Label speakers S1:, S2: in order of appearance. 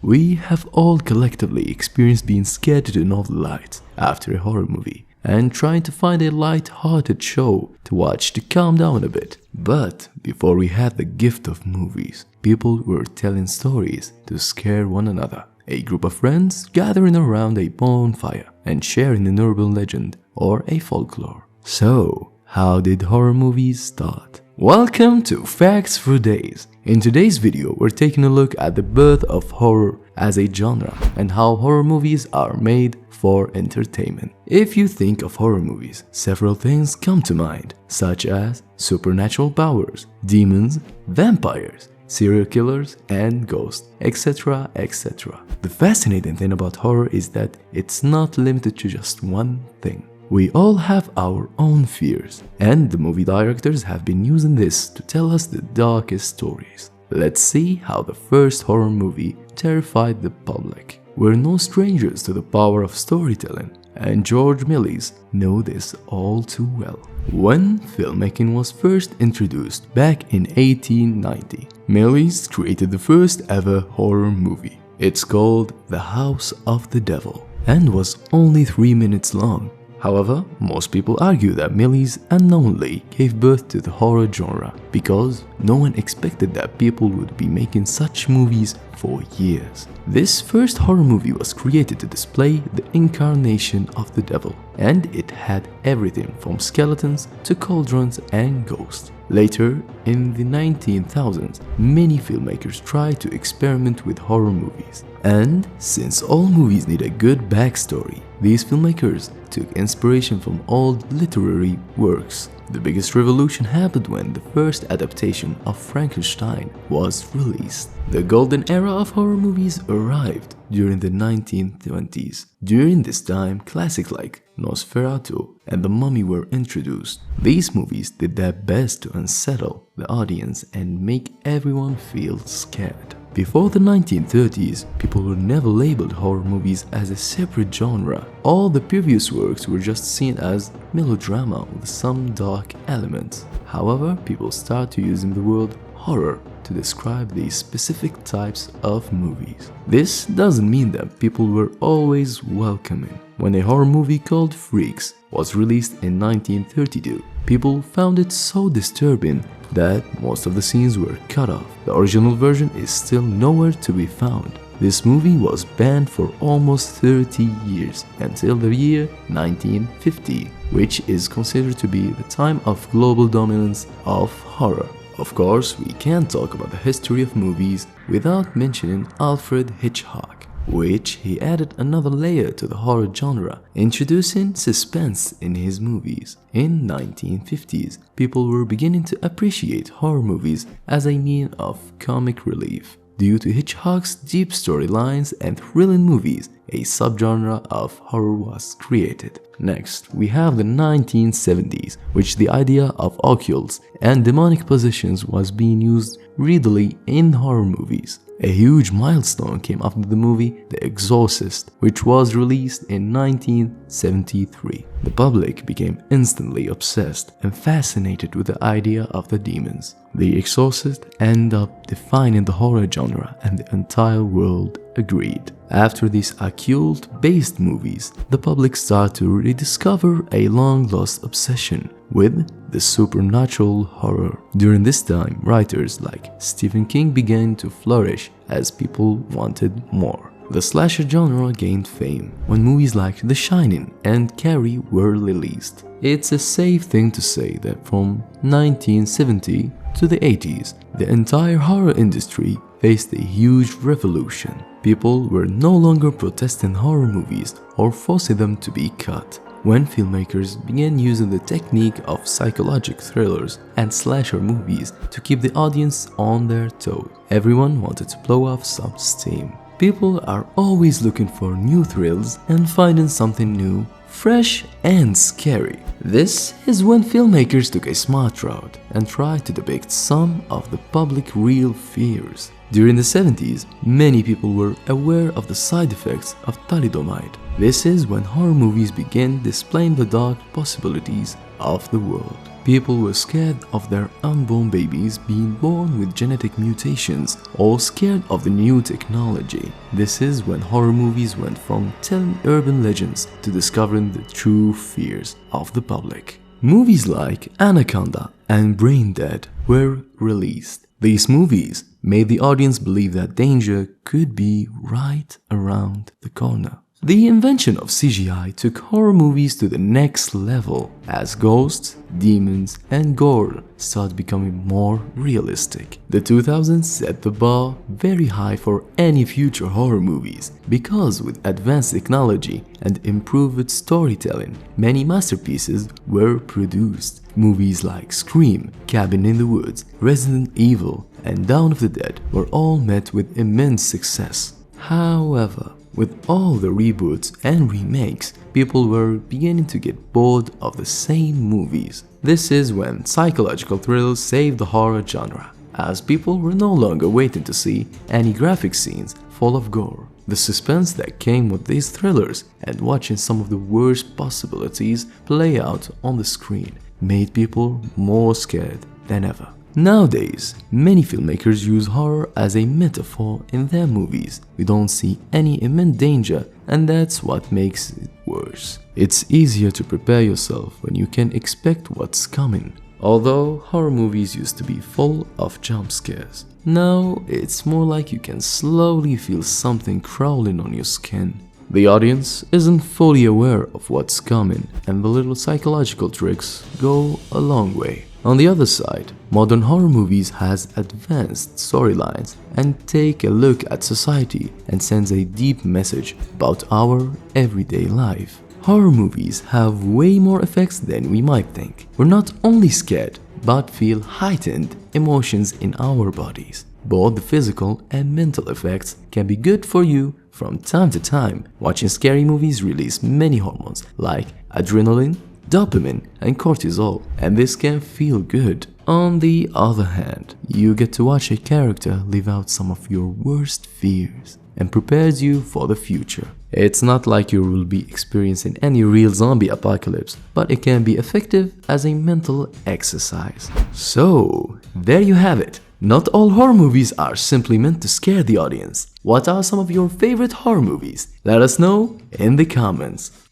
S1: We have all collectively experienced being scared to turn off the lights after a horror movie and trying to find a light-hearted show to watch to calm down a bit. But before we had the gift of movies, people were telling stories to scare one another. A group of friends gathering around a bonfire and sharing an urban legend or a folklore. So, how did horror movies start? Welcome to Facts for Days. In today's video, we're taking a look at the birth of horror as a genre and how horror movies are made for entertainment. If you think of horror movies, several things come to mind, such as supernatural powers, demons, vampires, serial killers, and ghosts, etc., etc. The fascinating thing about horror is that it's not limited to just one thing. We all have our own fears, and the movie directors have been using this to tell us the darkest stories. Let's see how the first horror movie terrified the public. We're no strangers to the power of storytelling, and George Méliès knew this all too well. When filmmaking was first introduced back in 1890, Méliès created the first ever horror movie. It's called The House of the Devil and was only 3 minutes long. However, most people argue that Méliès unknowingly gave birth to the horror genre because no one expected that people would be making such movies for years. This first horror movie was created to display the incarnation of the devil, and it had everything from skeletons to cauldrons and ghosts. Later, in the 1900s, many filmmakers tried to experiment with horror movies. And since all movies need a good backstory, these filmmakers took inspiration from old literary works. The biggest revolution happened when the first adaptation of Frankenstein was released. The golden era of horror movies arrived during the 1920s. During this time, classics like Nosferatu and The Mummy were introduced. These movies did their best to unsettle the audience and make everyone feel scared. Before the 1930s, people were never labeled horror movies as a separate genre. All the previous works were just seen as melodrama with some dark elements. However, people started using the word horror to describe these specific types of movies. This doesn't mean that people were always welcoming. When a horror movie called Freaks was released in 1932, people found it so disturbing that most of the scenes were cut off. The original version is still nowhere to be found. This movie was banned for almost 30 years until the year 1950, which is considered to be the time of global dominance of horror. Of course, we can't talk about the history of movies without mentioning Alfred Hitchcock, which he added another layer to the horror genre, introducing suspense in his movies. In 1950s, people were beginning to appreciate horror movies as a means of comic relief. Due to Hitchcock's deep storylines and thrilling movies, a subgenre of horror was created. Next, we have the 1970s, which the idea of occults and demonic possessions was being used readily in horror movies. A huge milestone came after the movie The Exorcist, which was released in 1973. The public became instantly obsessed and fascinated with the idea of the demons. The Exorcist ended up defining the horror genre, and the entire world agreed. After these occult-based movies, the public started to rediscover a long-lost obsession with the supernatural horror. During this time, writers like Stephen King began to flourish as people wanted more. The slasher genre gained fame when movies like The Shining and Carrie were released. It's a safe thing to say that from 1970 to the 80s, the entire horror industry faced a huge revolution. People were no longer protesting horror movies or forcing them to be cut. When filmmakers began using the technique of psychological thrillers and slasher movies to keep the audience on their toes, everyone wanted to blow off some steam. People are always looking for new thrills and finding something new, fresh and scary. This is when filmmakers took a smart route and tried to depict some of the public's real fears. During the 70s, many people were aware of the side effects of thalidomide. This is when horror movies began displaying the dark possibilities of the world. People were scared of their unborn babies being born with genetic mutations or scared of the new technology. This is when horror movies went from telling urban legends to discovering the true fears of the public. Movies like Anaconda and Brain Dead were released. These movies made the audience believe that danger could be right around the corner. The invention of CGI took horror movies to the next level as ghosts, demons, and gore started becoming more realistic. The 2000s set the bar very high for any future horror movies because with advanced technology and improved storytelling, many masterpieces were produced. Movies like Scream, Cabin in the Woods, Resident Evil, and Dawn of the Dead were all met with immense success. However, with all the reboots and remakes, people were beginning to get bored of the same movies. This is when psychological thrills saved the horror genre, as people were no longer waiting to see any graphic scenes full of gore. The suspense that came with these thrillers and watching some of the worst possibilities play out on the screen made people more scared than ever. Nowadays, many filmmakers use horror as a metaphor in their movies. We don't see any imminent danger, and that's what makes it worse. It's easier to prepare yourself when you can expect what's coming. Although horror movies used to be full of jump scares, now it's more like you can slowly feel something crawling on your skin. The audience isn't fully aware of what's coming, and the little psychological tricks go a long way. On the other side, modern horror movies has advanced storylines and take a look at society and sends a deep message about our everyday life. Horror movies have way more effects than we might think. We're not only scared, but feel heightened emotions in our bodies. Both the physical and mental effects can be good for you. From time to time, watching scary movies release many hormones like adrenaline, dopamine, and cortisol, and this can feel good. On the other hand, you get to watch a character live out some of your worst fears and prepares you for the future. It's not like you will be experiencing any real zombie apocalypse, but it can be effective as a mental exercise. So, there you have it. Not all horror movies are simply meant to scare the audience. What are some of your favorite horror movies? Let us know in the comments.